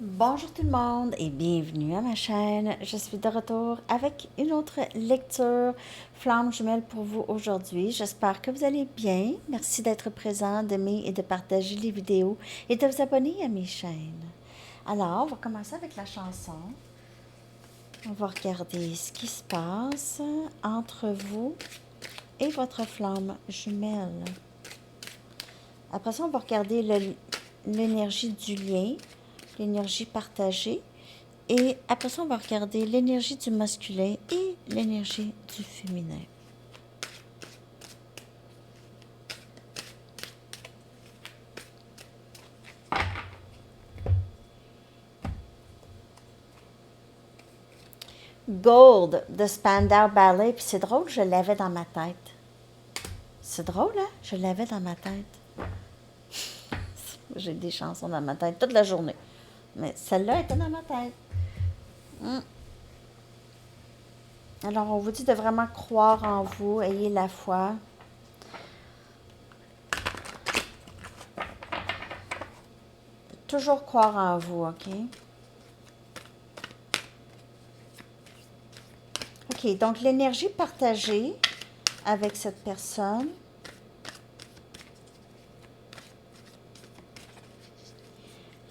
Bonjour tout le monde et bienvenue à ma chaîne. Je suis de retour avec une autre lecture flamme jumelle pour vous aujourd'hui. J'espère que vous allez bien. Merci d'être présent, d'aimer et de partager les vidéos et de vous abonner à mes chaînes. Alors, on va commencer avec la chanson. On va regarder ce qui se passe entre vous et votre flamme jumelle. Après ça, on va regarder l'énergie du lien, l'énergie partagée. Et après ça, on va regarder l'énergie du masculin et l'énergie du féminin. Gold de Spandau Ballet. Puis c'est drôle, je l'avais dans ma tête. C'est drôle, hein? Je l'avais dans ma tête. J'ai des chansons dans ma tête toute la journée. Mais celle-là était dans ma tête. Alors, on vous dit de vraiment croire en vous. Ayez la foi. Toujours croire en vous, OK? OK, donc l'énergie partagée avec cette personne.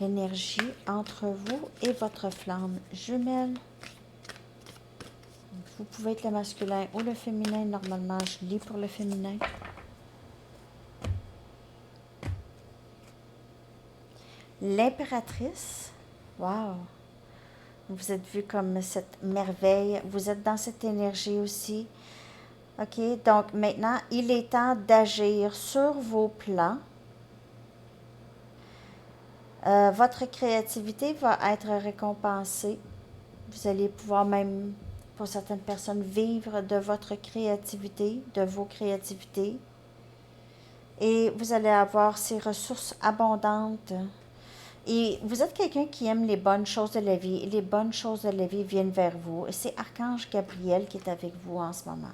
L'énergie entre vous et votre flamme jumelle. Vous pouvez être le masculin ou le féminin. Normalement, je lis pour le féminin. L'impératrice. Wow! Vous êtes vu comme cette merveille. Vous êtes dans cette énergie aussi. OK? Donc, maintenant, il est temps d'agir sur vos plans. Votre créativité va être récompensée. Vous allez pouvoir même, pour certaines personnes, vivre de votre créativité, de vos créativités. Et vous allez avoir ces ressources abondantes. Et vous êtes quelqu'un qui aime les bonnes choses de la vie. Et les bonnes choses de la vie viennent vers vous. Et c'est Archange Gabriel qui est avec vous en ce moment.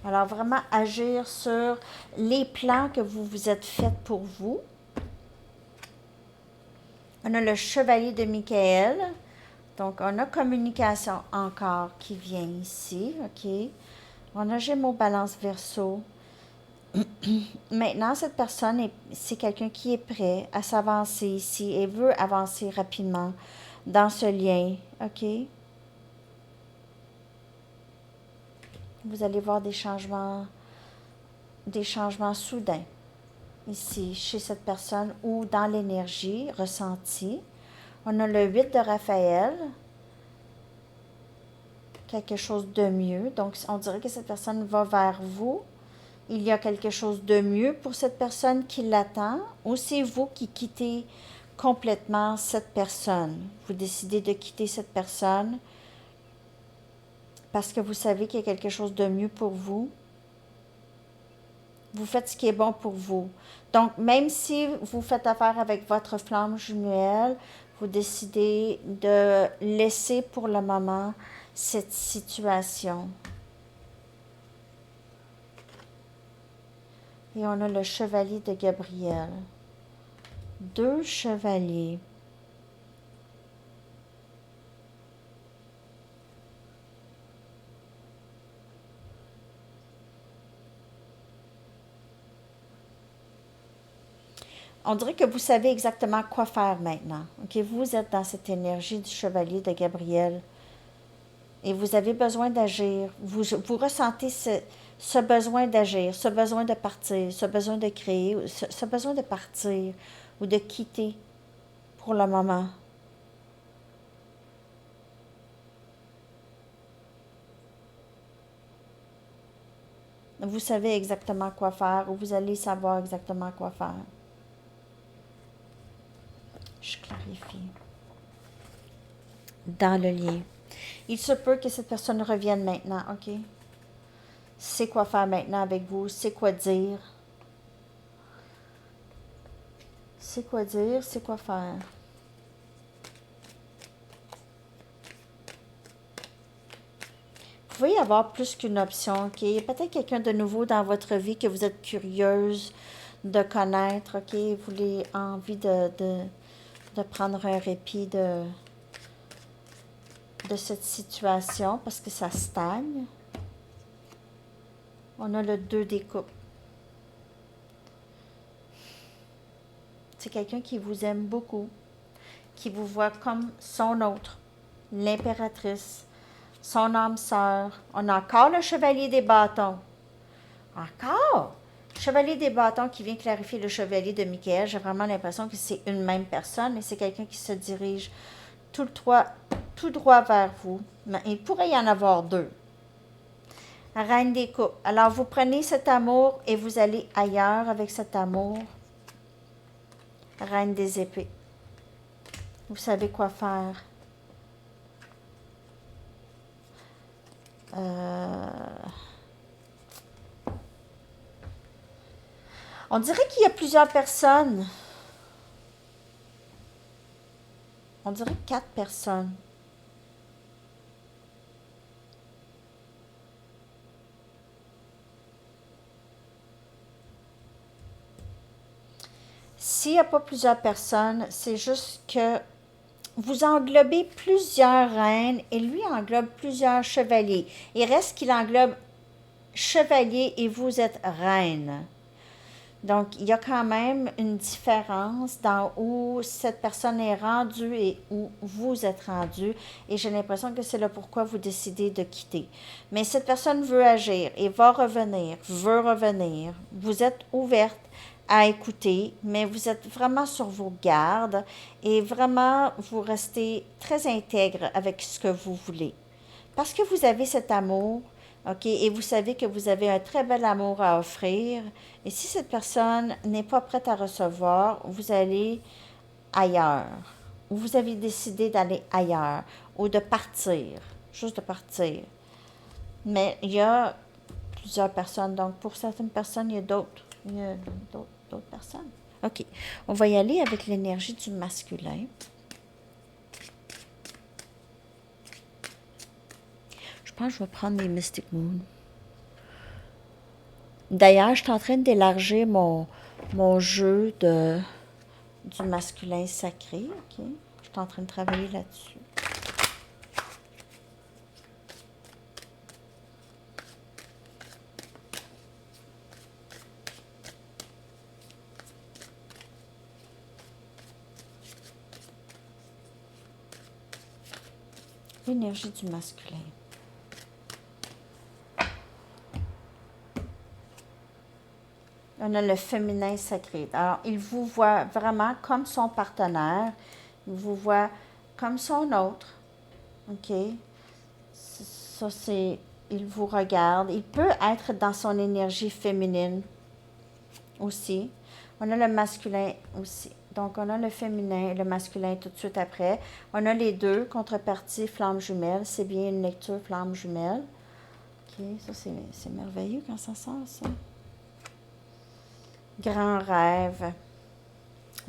Alors vraiment agir sur les plans que vous vous êtes faits pour vous. On a le chevalier de Michael. Donc, on a communication encore qui vient ici, OK? On a Gémeaux, Balance, Verseau. Maintenant, cette personne, c'est quelqu'un qui est prêt à s'avancer ici et veut avancer rapidement dans ce lien, OK? Vous allez voir des changements soudains ici chez cette personne ou dans l'énergie ressentie. On a le 8 de Raphaël, quelque chose de mieux. Donc, on dirait que cette personne va vers vous. Il y a quelque chose de mieux pour cette personne qui l'attend, ou c'est vous qui quittez complètement cette personne. Vous décidez de quitter cette personne parce que vous savez qu'il y a quelque chose de mieux pour vous. Vous faites ce qui est bon pour vous. Donc, même si vous faites affaire avec votre flamme jumelle, vous décidez de laisser pour le moment cette situation. Et on a le chevalier de Gabriel. 2 chevaliers. On dirait que vous savez exactement quoi faire maintenant. OK, vous êtes dans cette énergie du chevalier de Gabriel et vous avez besoin d'agir. Vous ressentez ce besoin d'agir, ce besoin de partir, ce besoin de créer, ce besoin de partir ou de quitter pour le moment. Vous savez exactement quoi faire ou vous allez savoir exactement quoi faire. Je clarifie. Dans le lien. Il se peut que cette personne revienne maintenant, OK? C'est quoi faire maintenant avec vous, c'est quoi dire. C'est quoi dire, c'est quoi faire. Vous pouvez y avoir plus qu'une option, OK? Il y a peut-être quelqu'un de nouveau dans votre vie que vous êtes curieuse de connaître, OK? Vous avez envie de prendre un répit de cette situation parce que ça stagne. On a le 2 des coupes. C'est quelqu'un qui vous aime beaucoup, qui vous voit comme son autre, l'impératrice, son âme sœur. On a encore le chevalier des bâtons. Encore! Chevalier des bâtons qui vient clarifier le chevalier de Michael. J'ai vraiment l'impression que c'est une même personne, mais c'est quelqu'un qui se dirige tout droit vers vous. Mais il pourrait y en avoir deux. Reine des coupes. Alors, vous prenez cet amour et vous allez ailleurs avec cet amour. Reine des épées. Vous savez quoi faire. On dirait qu'il y a plusieurs personnes. On dirait 4 personnes. S'il n'y a pas plusieurs personnes, c'est juste que vous englobez plusieurs reines et lui englobe plusieurs chevaliers. Il reste qu'il englobe chevalier et vous êtes reine. Donc, il y a quand même une différence dans où cette personne est rendue et où vous êtes rendu. Et j'ai l'impression que c'est là pourquoi vous décidez de quitter. Mais cette personne veut agir et va revenir, veut revenir. Vous êtes ouverte à écouter, mais vous êtes vraiment sur vos gardes et vraiment vous restez très intègre avec ce que vous voulez. Parce que vous avez cet amour, OK, et vous savez que vous avez un très bel amour à offrir. Et si cette personne n'est pas prête à recevoir, vous allez ailleurs. Ou vous avez décidé d'aller ailleurs. Ou de partir. Juste de partir. Mais il y a plusieurs personnes. Donc, pour certaines personnes, il y a d'autres. Il y a d'autres personnes. OK. On va y aller avec l'énergie du masculin. Je pense que je vais prendre mes Mystic Moon. D'ailleurs, je suis en train d'élargir mon jeu du masculin sacré. OK? Je suis en train de travailler là-dessus. L'énergie du masculin. On a le féminin sacré. Alors, il vous voit vraiment comme son partenaire. Il vous voit comme son autre. OK? Ça, c'est... Il vous regarde. Il peut être dans son énergie féminine aussi. On a le masculin aussi. Donc, on a le féminin et le masculin tout de suite après. On a les deux, contrepartie, flamme jumelle. C'est bien une lecture flamme jumelle. OK, ça, c'est merveilleux quand ça sort, ça. Grand rêve.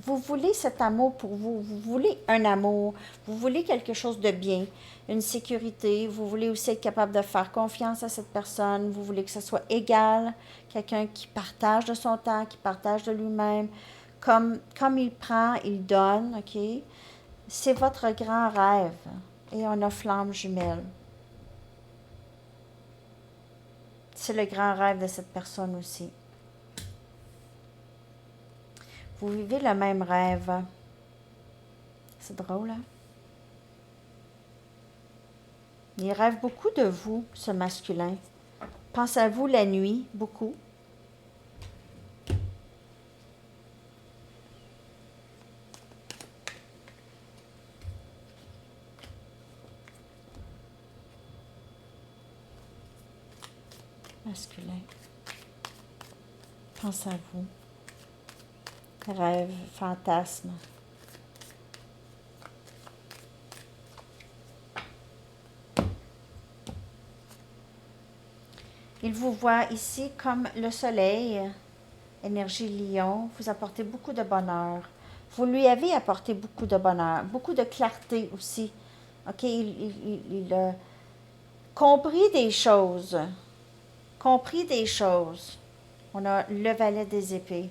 Vous voulez cet amour pour vous. Vous voulez un amour. Vous voulez quelque chose de bien. Une sécurité. Vous voulez aussi être capable de faire confiance à cette personne. Vous voulez que ce soit égal. Quelqu'un qui partage de son temps, qui partage de lui-même. Comme il prend, il donne. OK? C'est votre grand rêve. Et on a flamme jumelle. C'est le grand rêve de cette personne aussi. Vous vivez le même rêve. C'est drôle, hein? Il rêve beaucoup de vous, ce masculin. Pense à vous la nuit, beaucoup. Masculin. Pense à vous. Rêve, fantasme. Il vous voit ici comme le soleil, énergie lion, vous apportez beaucoup de bonheur. Vous lui avez apporté beaucoup de bonheur, beaucoup de clarté aussi. OK, il a compris des choses. Compris des choses. On a le valet des épées.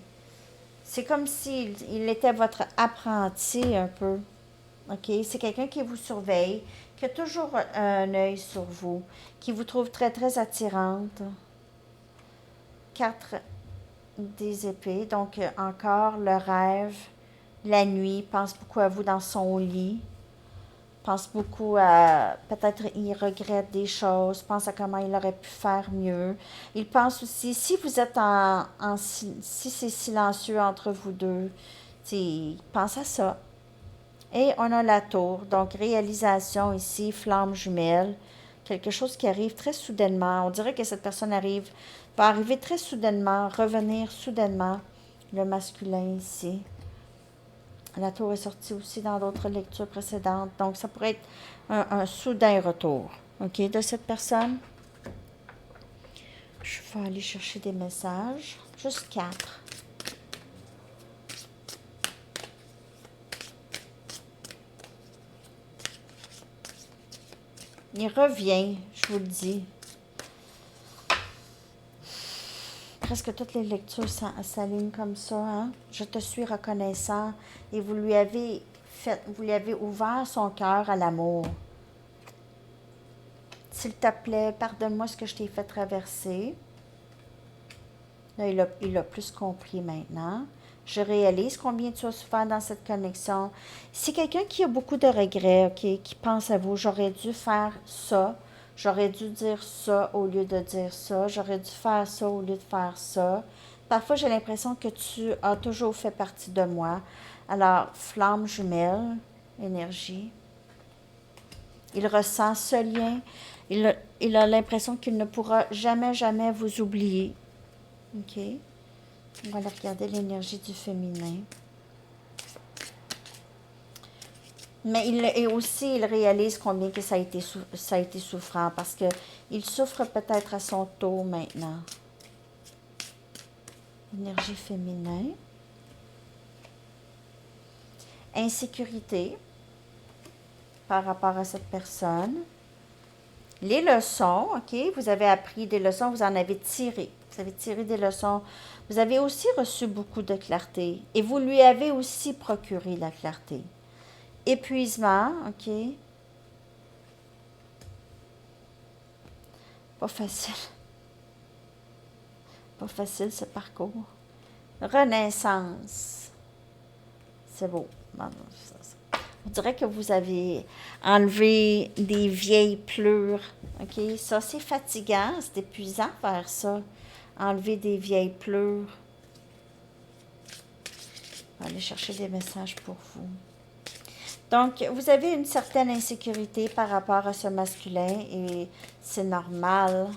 C'est comme s'il il était votre apprenti un peu. OK? C'est quelqu'un qui vous surveille, qui a toujours un œil sur vous, qui vous trouve très, très attirante. 4 des épées. Donc, encore le rêve, la nuit, pense beaucoup à vous dans son lit. Pense beaucoup à, peut-être il regrette des choses, pense à comment il aurait pu faire mieux. Il pense aussi, si vous êtes si c'est silencieux entre vous deux, il pense à ça. Et on a la tour, donc réalisation ici, flamme jumelle, quelque chose qui arrive très soudainement. On dirait que cette personne va arriver très soudainement, revenir soudainement. Le masculin ici. La tour est sortie aussi dans d'autres lectures précédentes. Donc, ça pourrait être un soudain retour, OK, de cette personne. Je vais aller chercher des messages. Juste 4. Il revient, je vous le dis. Presque toutes les lectures s'alignent comme ça. Hein? Je te suis reconnaissant et vous lui avez ouvert son cœur à l'amour. S'il te plaît, pardonne-moi ce que je t'ai fait traverser. Là, il a plus compris maintenant. Je réalise combien tu as souffert dans cette connexion. C'est quelqu'un qui a beaucoup de regrets, OK, qui pense à vous. J'aurais dû faire ça. J'aurais dû dire ça au lieu de dire ça. J'aurais dû faire ça au lieu de faire ça. Parfois, j'ai l'impression que tu as toujours fait partie de moi. Alors, flamme jumelle, énergie. Il ressent ce lien. Il a l'impression qu'il ne pourra jamais, jamais vous oublier. OK? On va aller regarder l'énergie du féminin. Mais il réalise combien que ça a été souffrant parce qu'il souffre peut-être à son tour maintenant. Énergie féminin. Insécurité par rapport à cette personne. Les leçons, OK? Vous avez appris des leçons, vous en avez tiré. Vous avez tiré des leçons. Vous avez aussi reçu beaucoup de clarté et vous lui avez aussi procuré la clarté. Épuisement, OK? Pas facile. Pas facile ce parcours. Renaissance. C'est beau. On dirait que vous avez enlevé des vieilles pleurs. OK? Ça, c'est fatigant, c'est épuisant faire ça. Enlever des vieilles pleurs. On va aller chercher des messages pour vous. Donc, vous avez une certaine insécurité par rapport à ce masculin et c'est normal,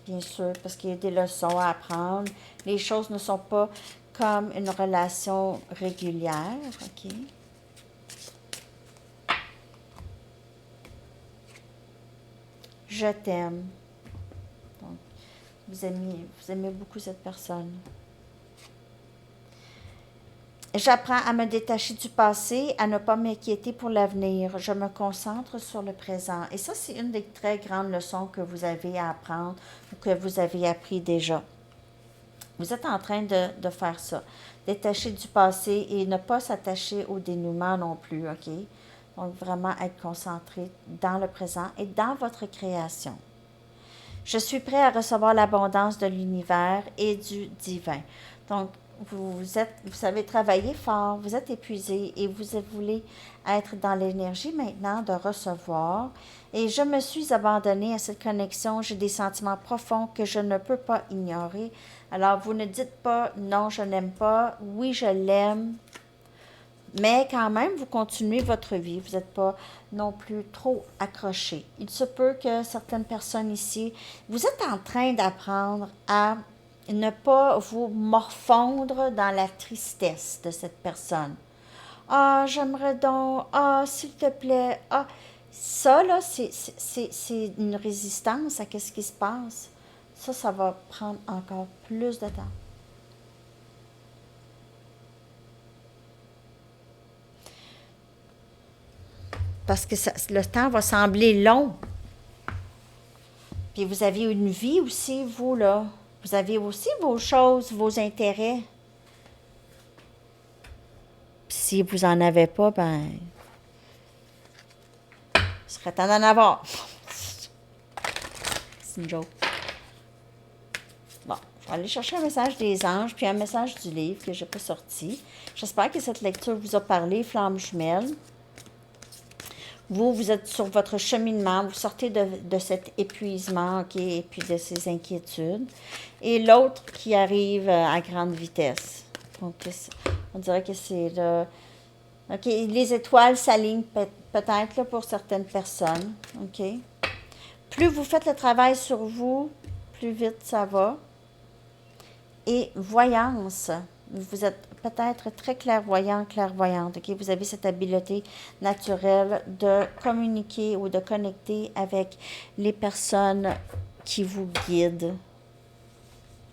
bien sûr, parce qu'il y a des leçons à apprendre. Les choses ne sont pas comme une relation régulière, OK? Je t'aime. Donc, vous aimez beaucoup cette personne. J'apprends à me détacher du passé, à ne pas m'inquiéter pour l'avenir. Je me concentre sur le présent. Et ça, c'est une des très grandes leçons que vous avez à apprendre ou que vous avez appris déjà. Vous êtes en train de faire ça. Détacher du passé et ne pas s'attacher au dénouement non plus, OK? Donc, vraiment être concentré dans le présent et dans votre création. Je suis prêt à recevoir l'abondance de l'univers et du divin. Donc, vous savez travailler fort, vous êtes épuisé et vous voulez être dans l'énergie maintenant de recevoir. Et je me suis abandonnée à cette connexion. J'ai des sentiments profonds que je ne peux pas ignorer. Alors, vous ne dites pas non, je n'aime pas, oui, je l'aime. Mais quand même, vous continuez votre vie. Vous n'êtes pas non plus trop accroché. Il se peut que certaines personnes ici, vous êtes en train d'apprendre à ne pas vous morfondre dans la tristesse de cette personne. Ah, j'aimerais donc. Ah, s'il te plaît. Ah, ça, là, c'est une résistance à ce qui se passe. Ça va prendre encore plus de temps. Parce que le temps va sembler long. Puis vous avez une vie aussi, vous, là. Vous avez aussi vos choses, vos intérêts. si vous n'en avez pas, ben, il serait temps d'en avoir. C'est une joke. Bon, je vais aller chercher un message des anges, puis un message du livre que je n'ai pas sorti. J'espère que cette lecture vous a parlé, flamme jumelle. Vous êtes sur votre cheminement, vous sortez de cet épuisement, OK, et puis de ces inquiétudes. Et l'autre qui arrive à grande vitesse. Donc, on dirait que c'est le... OK, les étoiles s'alignent peut-être là, pour certaines personnes, OK. Plus vous faites le travail sur vous, plus vite ça va. Et voyance. Vous êtes peut-être très clairvoyant, clairvoyante. Okay? Vous avez cette habileté naturelle de communiquer ou de connecter avec les personnes qui vous guident.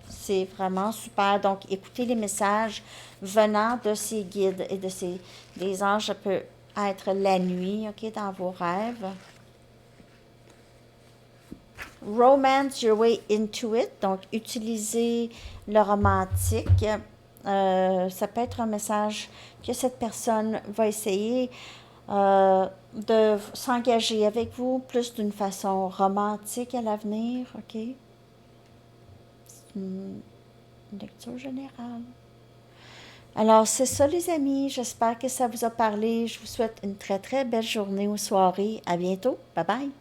C'est vraiment super. Donc, écoutez les messages venant de ces guides et de ces... Les anges, ça peut être la nuit, OK, dans vos rêves. Romance your way into it, donc utilisez le romantique. Ça peut être un message que cette personne va essayer de s'engager avec vous plus d'une façon romantique à l'avenir, OK? C'est une lecture générale. Alors, c'est ça les amis, j'espère que ça vous a parlé. Je vous souhaite une très très belle journée ou soirée. À bientôt, bye bye!